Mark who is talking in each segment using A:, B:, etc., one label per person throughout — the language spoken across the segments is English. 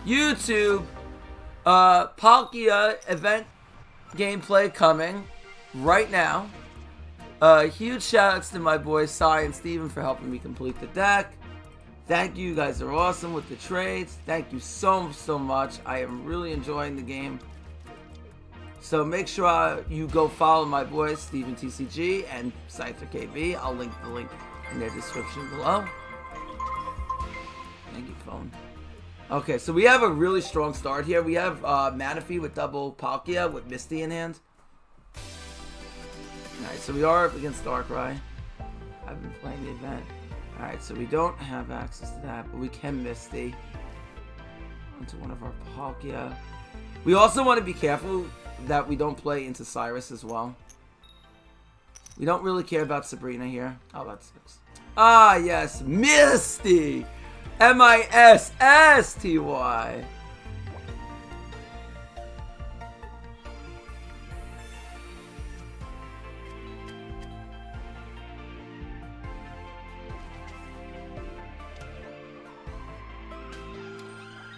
A: YouTube, Palkia event gameplay coming right now. Huge shout outs to my boys Scyther and Steven for helping me complete the deck. Thank you, you guys are awesome with the trades. Thank you so much. I am really enjoying the game. So make sure you go follow my boys Steven TCG and Scyther KB. I'll link the link in the description below. Thank you, phone. Okay, so we have a really strong start here. We have Manaphy with double Palkia with Misty in hand. Alright, so we are up against Darkrai. I've been playing the event. Alright, so we don't have access to that, but we can Misty onto one of our Palkia. We also want to be careful that we don't play into Cyrus as well. We don't really care about Sabrina here. Oh, that's 6. Ah, yes, Misty! M-I-S-S-T-Y!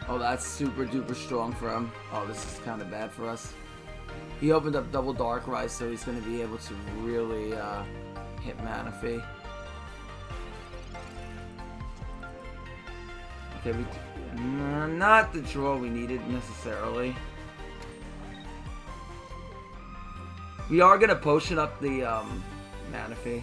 A: Oh, that's super duper strong for him. Oh, this is kind of bad for us. He opened up double Darkrai, so he's going to be able to really hit Manaphy. Okay, not the draw we needed necessarily. We are going to potion up the Manaphy.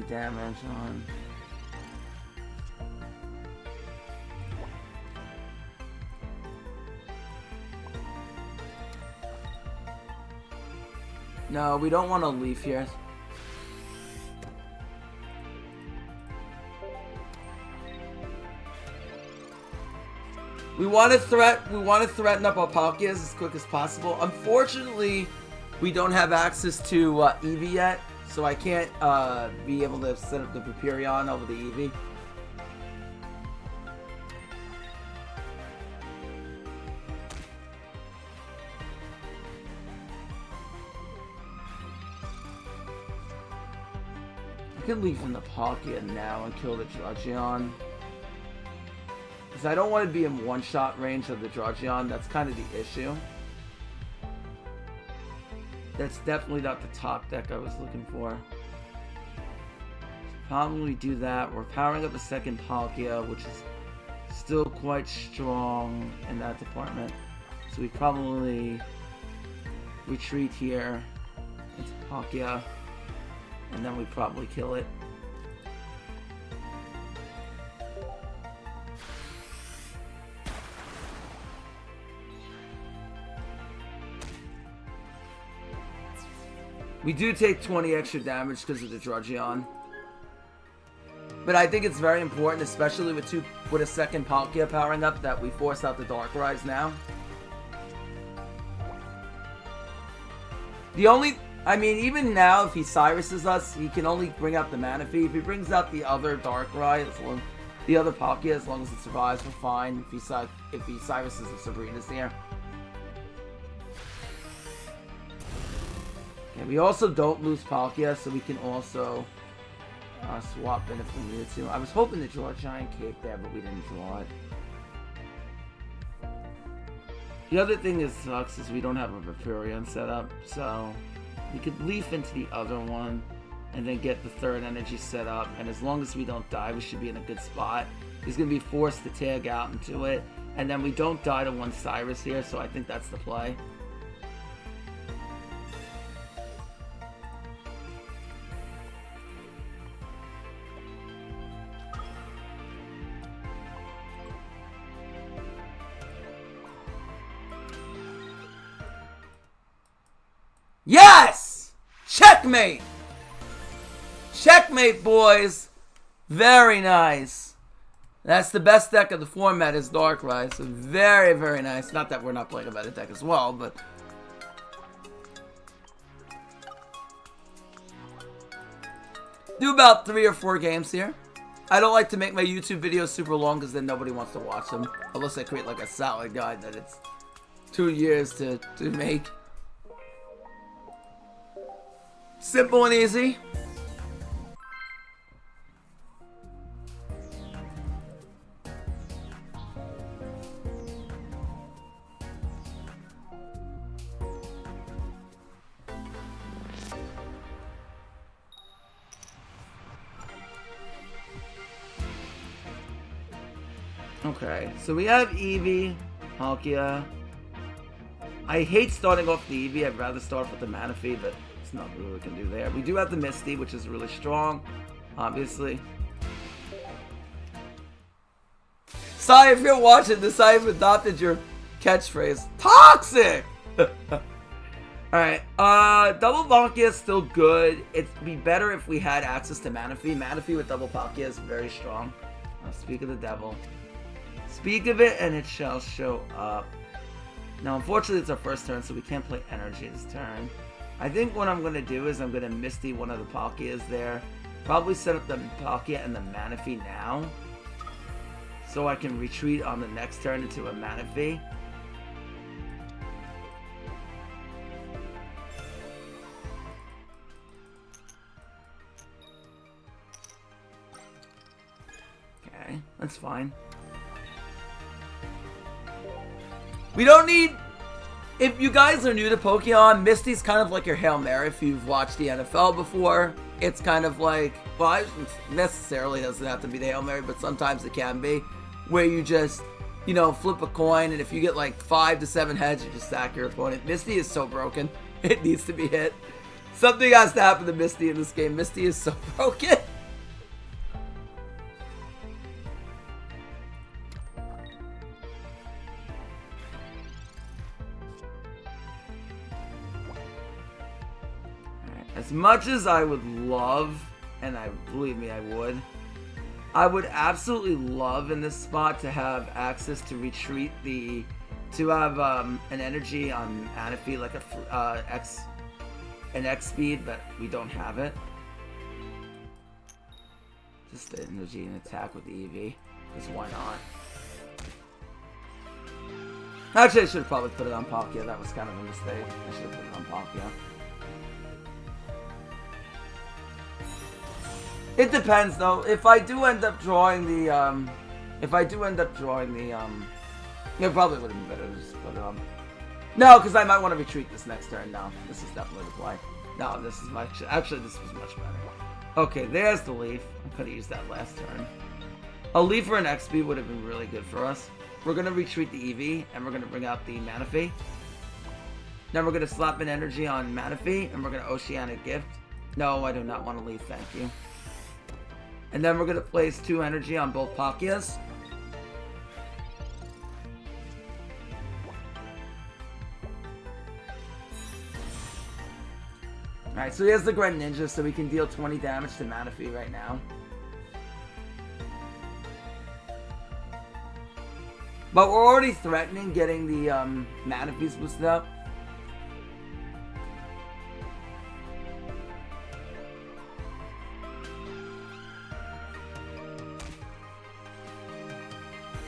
A: Damage on. No, we don't want to leaf here. We want to threaten up our Palkias as quick as possible. Unfortunately, we don't have access to Eevee yet. So I can't be able to set up the Vaporeon over the Eevee. I can leave in the Palkia now and kill the Dragoon. Because I don't want to be in one-shot range of the Dragoon. That's kind of the issue. That's definitely not the top deck I was looking for. Probably do that. We're powering up a second Palkia, which is still quite strong in that department. So we probably retreat here into Palkia, and then we probably kill it. We do take 20 extra damage because of the Dragoon. But I think it's very important, especially with a second Palkia powering up, that we force out the Darkrai's now. I mean, even now, if he Cyruses us, he can only bring out the Manaphy. If he brings out the other Darkrai, the other Palkia, as long as it survives, we're fine. If he Cyruses the Sabrina's here. Okay, we also don't lose Palkia, so we can also swap in if we needed to. I was hoping to draw a Giant Cape there, but we didn't draw it. The other thing that sucks is we don't have a Vaporeon set up, so we could leaf into the other one and then get the third energy set up, and as long as we don't die, we should be in a good spot. He's going to be forced to tag out into it, and then we don't die to one Cyrus here, so I think that's the play. Yes! Checkmate! Checkmate, boys! Very nice. That's the best deck of the format is Darkrai, so very, very nice. Not that we're not playing a better deck as well, but... Do about 3 or 4 games here. I don't like to make my YouTube videos super long because then nobody wants to watch them. Unless I create like a solid guide that it's 2 years to make. Simple and easy. Okay, so we have Eevee, Palkia. I hate starting off the Eevee. I'd rather start with the Manaphy, but it's not really what we can do there. We do have the Misty, which is really strong, obviously. Sai, if you're watching this, I've adopted your catchphrase. Toxic! Alright, double Palkia is still good. It'd be better if we had access to Manaphy. Manaphy with double Palkia is very strong. Speak of the devil. Speak of it and it shall show up. Now, unfortunately, it's our first turn, so we can't play energy this turn. I think what I'm going to do is I'm going to Misty one of the Palkias there. Probably set up the Palkia and the Manaphy now. So I can retreat on the next turn into a Manaphy. Okay, that's fine. We don't need... If you guys are new to Pokemon, Misty's kind of like your Hail Mary if you've watched the NFL before. It's kind of like... Well, it necessarily doesn't have to be the Hail Mary, but sometimes it can be. Where you just, you know, flip a coin, and if you get like 5 to 7 heads, you just sack your opponent. Misty is so broken. It needs to be hit. Something has to happen to Misty in this game. Misty is so broken. As much as I would love, and believe me, I would absolutely love in this spot to have access to retreat to have an energy on Manaphy, like an X speed, but we don't have it. Just the energy and attack with the Eevee, because why not? Actually, I should have probably put it on Palkia. That was kind of a mistake. I should have put it on Palkia. It depends, though. If I do end up drawing the, it probably would have been better to just put it on. No, because I might want to retreat this next turn. No, this is definitely the play. No, this is much, actually, this was much better. Okay, there's the Leaf. I could have used that last turn. A Leaf or an XP would have been really good for us. We're going to retreat the Eevee, and we're going to bring out the Manaphy. Then we're going to slap an energy on Manaphy, and we're going to Oceanic Gift. No, I do not want to Leaf, thank you. And then we're going to place 2 energy on both Palkias. Alright, so he has the Greninja, so we can deal 20 damage to Manaphy right now. But we're already threatening getting the Manaphy's boosted up.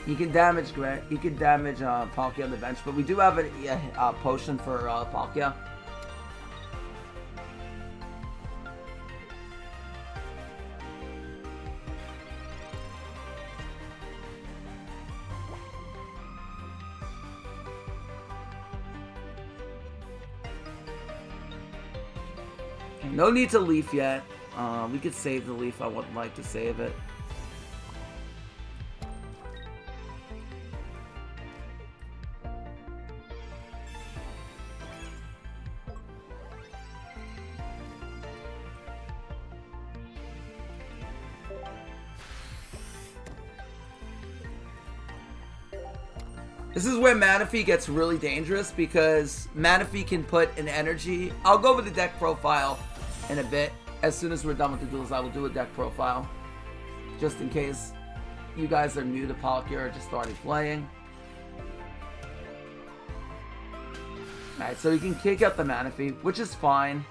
A: You can damage Palkia on the bench, but we do have a potion for Palkia. No need to Leaf yet. We could save the Leaf. I would like to save it. This is where Manaphy gets really dangerous because Manaphy can put an energy. I'll go over the deck profile in a bit. As soon as we're done with the duels, I will do a deck profile. Just in case you guys are new to Palkia or just started playing. Alright, so you can kick out the Manaphy, which is fine.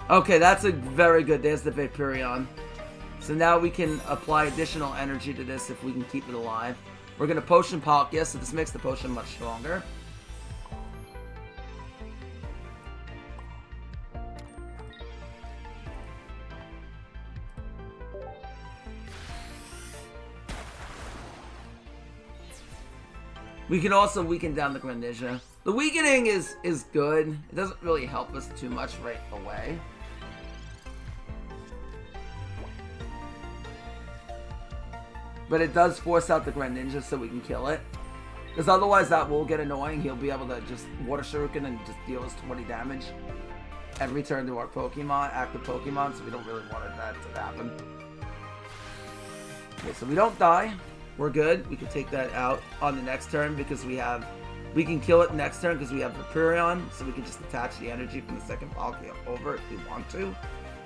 A: Okay, that's a very good. There's the Vaporeon. So now we can apply additional energy to this if we can keep it alive. We're going to potion Palkia, so this makes the potion much stronger. We can also weaken down the Greninja. The weakening is good. It doesn't really help us too much right away. But it does force out the Greninja so we can kill it. Because otherwise that will get annoying. He'll be able to just Water Shuriken and just deal us 20 damage every turn to our Pokemon, active Pokemon, so we don't really want that to happen. Okay, so we don't die. We're good. We can take that out on the next turn because we can kill it next turn because we have Vaporeon, so we can just attach the energy from the second Palkia over if we want to.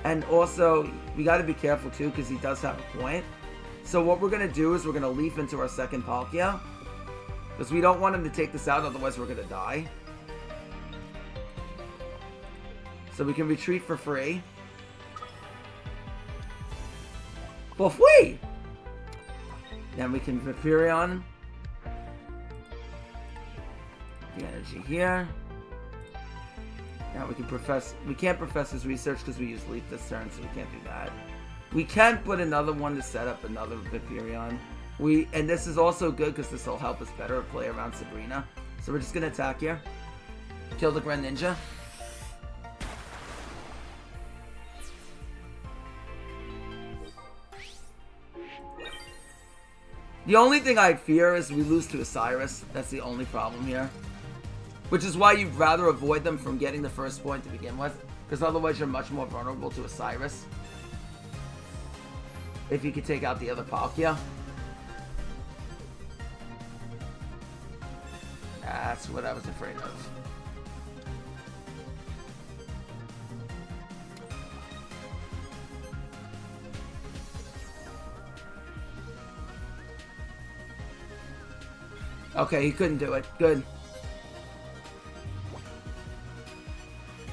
A: And also, we got to be careful too because he does have a point. So what we're going to do is we're going to leaf into our second Palkia because we don't want him to take this out, otherwise we're going to die. So we can retreat for free. For free! Then we can Vaporeon. The energy here. Now we can we can't profess his research because we use Leaf this turn, so we can't do that. We can put another one to set up another Vaporeon. And this is also good because this will help us better play around Sabrina. So we're just going to attack here. Kill the Greninja. The only thing I fear is we lose to Osiris. That's the only problem here. Which is why you'd rather avoid them from getting the first point to begin with. Because otherwise you're much more vulnerable to Osiris. If you could take out the other Palkia. That's what I was afraid of. Okay, he couldn't do it. Good.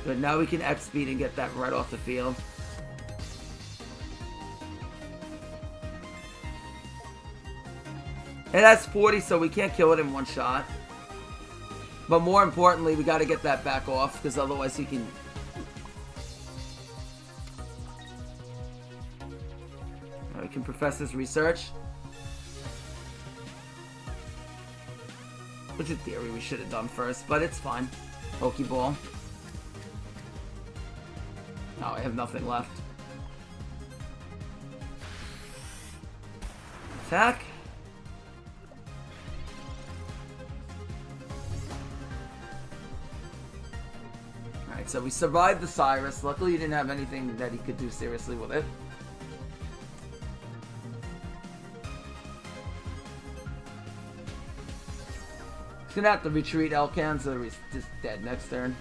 A: Good, now we can X-speed and get that right off the field. It has 40, so we can't kill it in one shot. But more importantly, we got to get that back off, because otherwise he can... We can profess his research. Which in theory we should have done first, but it's fine. Pokeball. Oh, I have nothing left. Attack. Alright, so we survived the Cyrus. Luckily, he didn't have anything that he could do seriously with it. He's gonna have to retreat Elkan, so he's just dead next turn.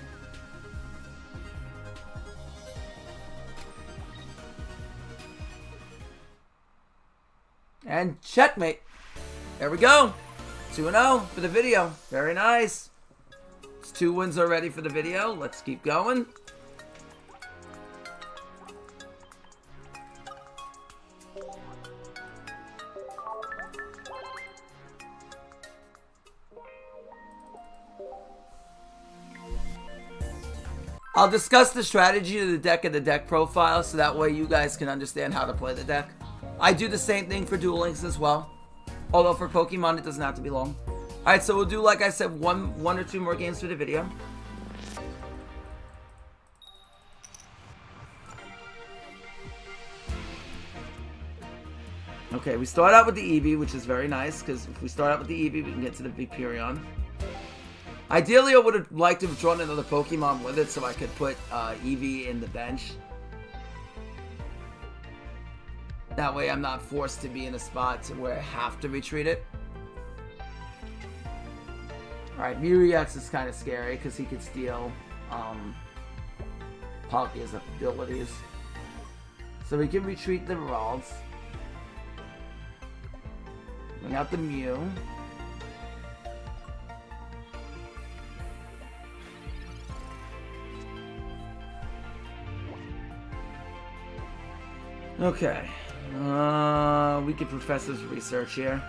A: And checkmate. There we go. 2-0 for the video. Very nice. It's 2 wins already for the video. Let's keep going. I'll discuss the strategy of the deck and the deck profile so that way you guys can understand how to play the deck. I do the same thing for Duel Links as well. Although for Pokemon it doesn't have to be long. Alright, so we'll do, like I said, one or two more games for the video. Okay, we start out with the Eevee, which is very nice, because if we start out with the Eevee, we can get to the Vaporeon. Ideally, I would have liked to have drawn another Pokemon with it so I could put Eevee in the bench. That way I'm not forced to be in a spot where I have to retreat it. Alright, Muriax is kind of scary because he could steal Palkia's abilities. So we can retreat the Ralts. Bring out the Mew. Okay. We could Professor's research here.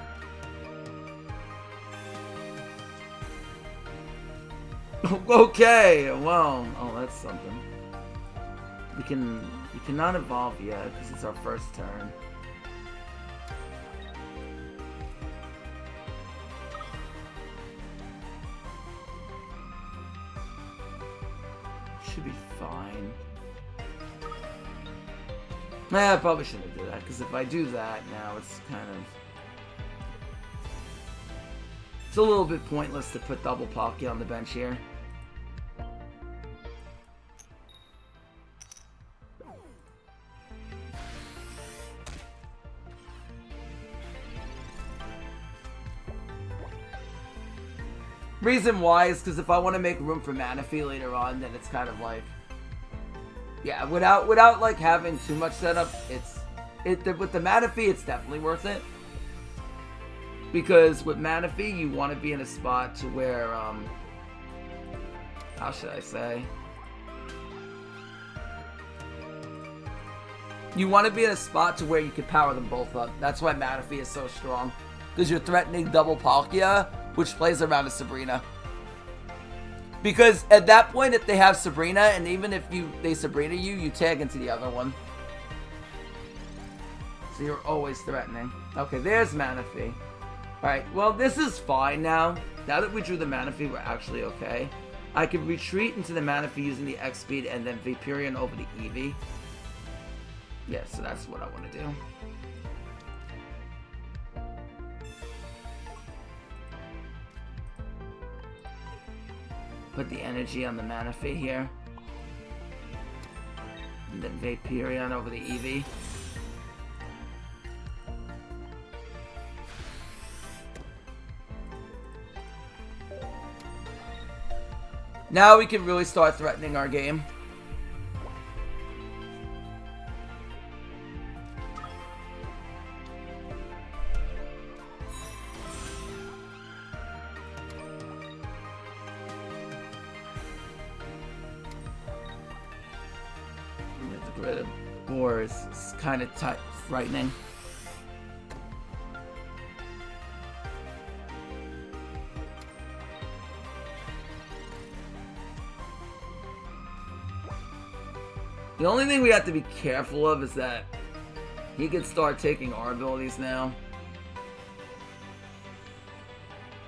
A: Okay, well, oh, that's something. We cannot evolve yet because it's our first turn. Should be fine. Nah, I probably shouldn't do that, because if I do that now, it's kind of... It's a little bit pointless to put double Palkia on the bench here. Reason why is because if I want to make room for Manaphy later on, then it's kind of like... Yeah, without like having too much setup, with the Manaphy, it's definitely worth it. Because with Manaphy, you want to be in a spot to where, how should I say? You want to be in a spot to where you can power them both up. That's why Manaphy is so strong. Because you're threatening double Palkia, which plays around a Sabrina. Because at that point, if they have Sabrina, and even if they Sabrina you, you tag into the other one. So you're always threatening. Okay, there's Manaphy. Alright, well, this is fine now. Now that we drew the Manaphy, we're actually okay. I can retreat into the Manaphy using the X speed and then Vaporeon over the Eevee. Yeah, so that's what I want to do. Put the energy on the Manaphy here. And then Vaporeon over the Eevee. Now we can really start threatening our game. The grid of boar is kind of frightening. The only thing we have to be careful of is that he can start taking our abilities now.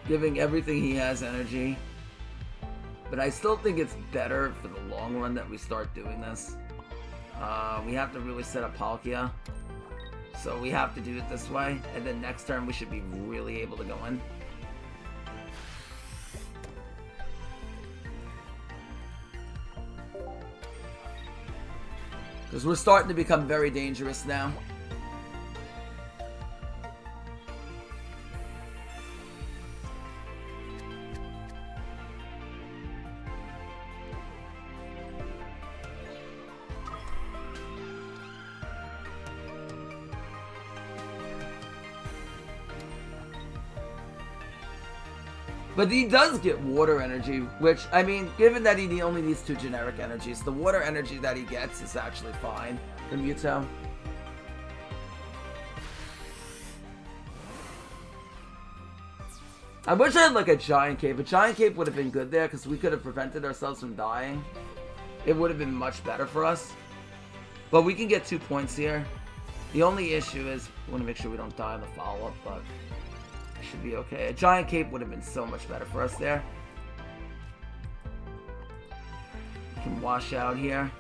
A: Giving everything he has energy. But I still think it's better for the long run that we start doing this. We have to really set up Palkia. So we have to do it this way. And then next turn we should be really able to go in. Because we're starting to become very dangerous now. But he does get water energy, which, I mean, given that he only needs 2 generic energies, the water energy that he gets is actually fine for Mewtwo. I wish I had like a Giant Cape. A Giant Cape would have been good there because we could have prevented ourselves from dying. It would have been much better for us. But we can get 2 points here. The only issue is we want to make sure we don't die on the follow-up, but... should be okay. A Giant Cape would have been so much better for us there. We can wash out here.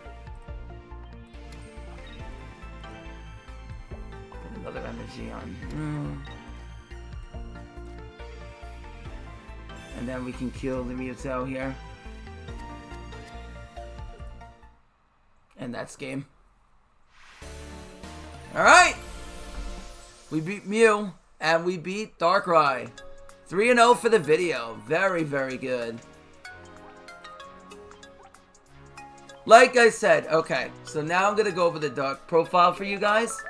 A: Put another energy on. And then we can kill the Mewtwo here. And that's game. Alright! We beat Mew. And we beat Darkrai. 3-0 for the video. Very, very good. Like I said, okay. So now I'm going to go over the Dark profile for you guys.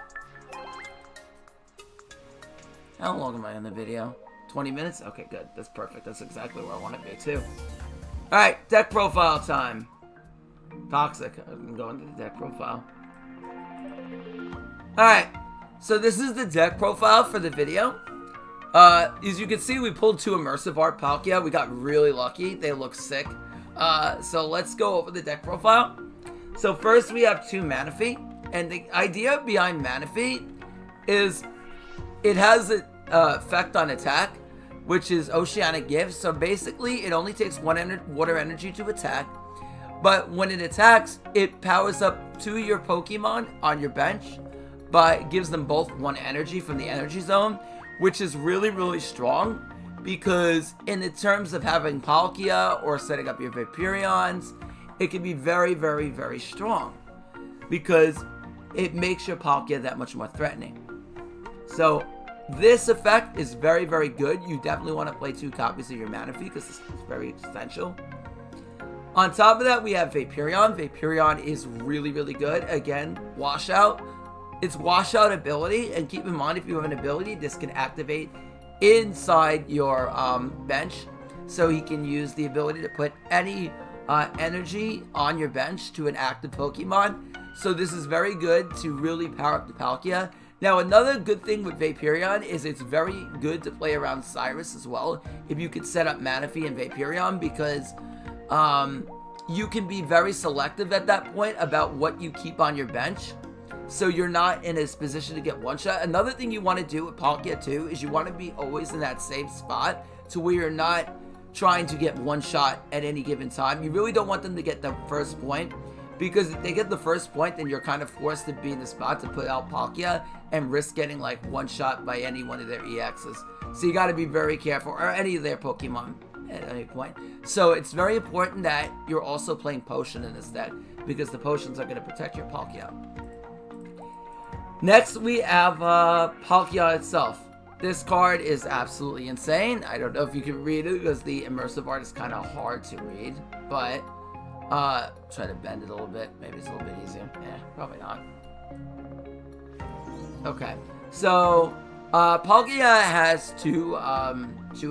A: How long am I in the video? 20 minutes? Okay, good. That's perfect. That's exactly where I want to be, too. Alright, deck profile time. Toxic. I'm going to the deck profile. Alright, so this is the deck profile for the video. As you can see, we pulled 2 immersive art Palkia. We got really lucky. They look sick. So let's go over the deck profile. So first we have 2 Manaphy. And the idea behind Manaphy is it has an effect on attack, which is Oceanic Gift. So basically, it only takes 1 water energy to attack. But when it attacks, it powers up 2 of your Pokemon on your bench. But it gives them both 1 energy from the energy zone, which is really, really strong. Because in the terms of having Palkia or setting up your Vaporeons, it can be very, very, very strong. Because it makes your Palkia that much more threatening. So this effect is very, very good. You definitely want to play 2 copies of your Manaphy because this is very essential. On top of that, we have Vaporeon. Vaporeon is really, really good. Again, Washout. It's Washout ability, and keep in mind, if you have an ability, this can activate inside your bench. So he can use the ability to put any energy on your bench to an active Pokemon. So this is very good to really power up the Palkia. Now, another good thing with Vaporeon is it's very good to play around Cyrus as well. If you could set up Manaphy and Vaporeon, because you can be very selective at that point about what you keep on your bench. So you're not in a position to get one-shot. Another thing you want to do with Palkia too is you want to be always in that safe spot to where you're not trying to get one shot at any given time. You really don't want them to get the first point, because if they get the first point, then you're kind of forced to be in the spot to put out Palkia and risk getting like one shot by any one of their EXs. So you got to be very careful, or any of their Pokemon at any point. So it's very important that you're also playing Potion in this deck, because the potions are going to protect your Palkia. Next, we have Palkia itself. This card is absolutely insane. I don't know if you can read it because the immersive art is kind of hard to read, but try to bend it a little bit. Maybe it's a little bit easier. Yeah, probably not. Okay, so Palkia has two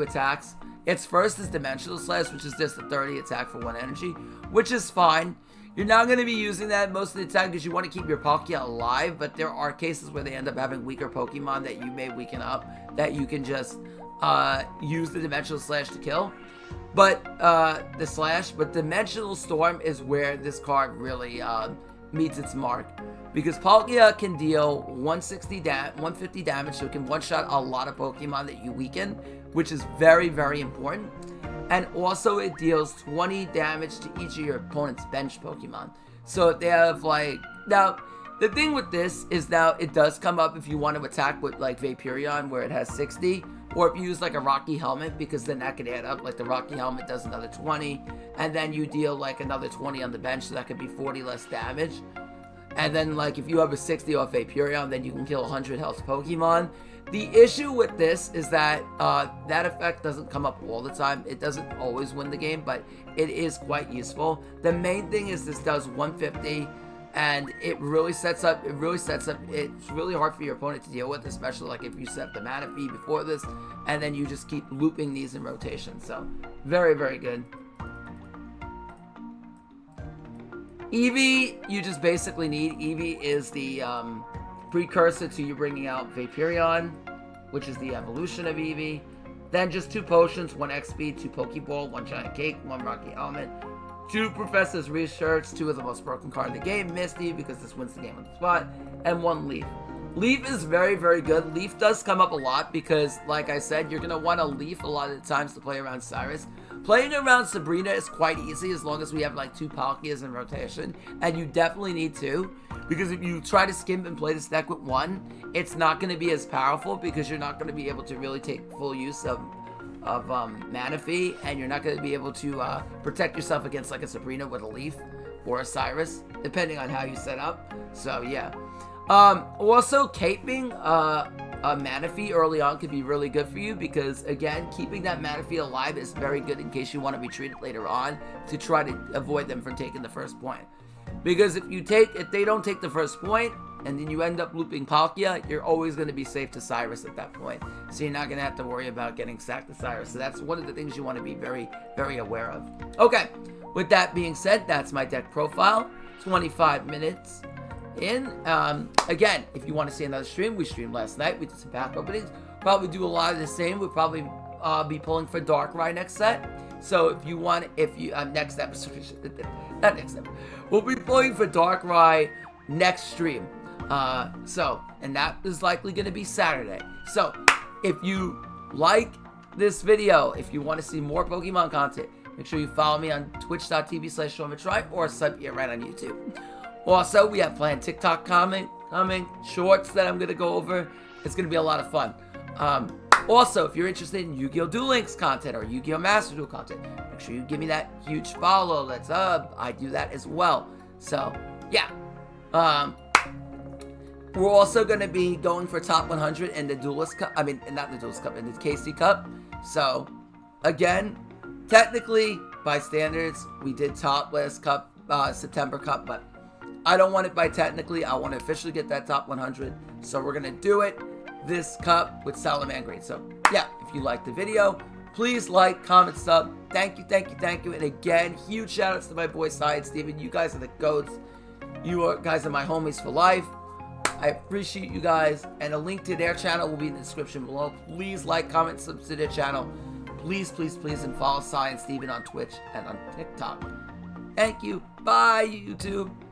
A: attacks. Its first is Dimensional Slash, which is just a 30 attack for 1 energy, which is fine. You're not going to be using that most of the time because you want to keep your Palkia alive, but there are cases where they end up having weaker Pokemon that you may weaken up, that you can just use the Dimensional Slash to kill. But Dimensional Storm is where this card really meets its mark, because Palkia can deal 150 damage, so it can one-shot a lot of Pokemon that you weaken, which is very, very important. And also it deals 20 damage to each of your opponent's bench Pokemon. So if they have like... Now, the thing with this is now it does come up if you want to attack with like Vaporeon where it has 60. Or if you use like a Rocky Helmet, because then that could add up. Like the Rocky Helmet does another 20. And then you deal like another 20 on the bench, so that could be 40 less damage. And then like if you have a 60 off Vaporeon, then you can kill 100 health Pokemon. The issue with this is that that effect doesn't come up all the time. It doesn't always win the game, but it is quite useful. The main thing is this does 150, and it really sets up. It's really hard for your opponent to deal with, especially like if you set the Manaphy before this, and then you just keep looping these in rotation. So very, very good. Eevee, you just basically need. Eevee is the precursor to you bringing out Vaporeon, which is the evolution of Eevee. Then just 2 potions, 1 XP, 2 Pokeball, 1 Giant Cake, 1 Rocky Helmet, 2 Professor's Research, 2 of the most broken card in the game, Misty, because this wins the game on the spot, and 1 Leaf. Leaf is very, very good. Leaf does come up a lot because, like I said, you're going to want a Leaf a lot of the times to play around Cyrus. Playing around Sabrina is quite easy as long as we have like 2 Palkias in rotation, and you definitely need 2, because if you try to skimp and play this deck with 1, it's not going to be as powerful because you're not going to be able to really take full use of Manaphy, and you're not going to be able to protect yourself against like a Sabrina with a Leaf or a Cyrus, depending on how you set up. So yeah. Also, caping a Manaphy early on could be really good for you, because again, keeping that Manaphy alive is very good in case you want to be treated later on to try to avoid them from taking the first point. Because if they don't take the first point and then you end up looping Palkia, you're always going to be safe to Cyrus at that point. So you're not going to have to worry about getting sacked to Cyrus. So that's one of the things you want to be very, very aware of. Okay, with that being said, that's my deck profile. 25 minutes. in. Again, if you want to see another stream, we streamed last night. We did some pack openings. Probably do a lot of the same. We'll probably be pulling for Darkrai next set. So if you want, next episode, not next episode, we'll be pulling for Darkrai next stream. And that is likely going to be Saturday. So if you like this video, if you want to see more Pokemon content, make sure you follow me on twitch.tv/Matrai or sub here right on YouTube. Also, we have planned TikTok coming, shorts that I'm going to go over. It's going to be a lot of fun. Also, if you're interested in Yu-Gi-Oh! Duel Links content or Yu-Gi-Oh! Master Duel content, make sure you give me that huge follow. That's up. I do that as well. So, yeah. We're also going to be going for top 100 in the Duelist Cup. I mean, not the Duelist Cup, in the KC Cup. So, again, technically, by standards, we did top last Cup, September Cup, but I don't want it by technically. I want to officially get that top 100. So, we're going to do it this Cup with Salamangreat. So, yeah, if you liked the video, please like, comment, sub. Thank you. And again, huge shout outs to my boy Scyther and Steven. You guys are the GOATs. You guys are my homies for life. I appreciate you guys, and a link to their channel will be in the description below. Please like, comment, subscribe to their channel. Please, and follow Scyther and Steven on Twitch and on TikTok. Thank you. Bye, YouTube.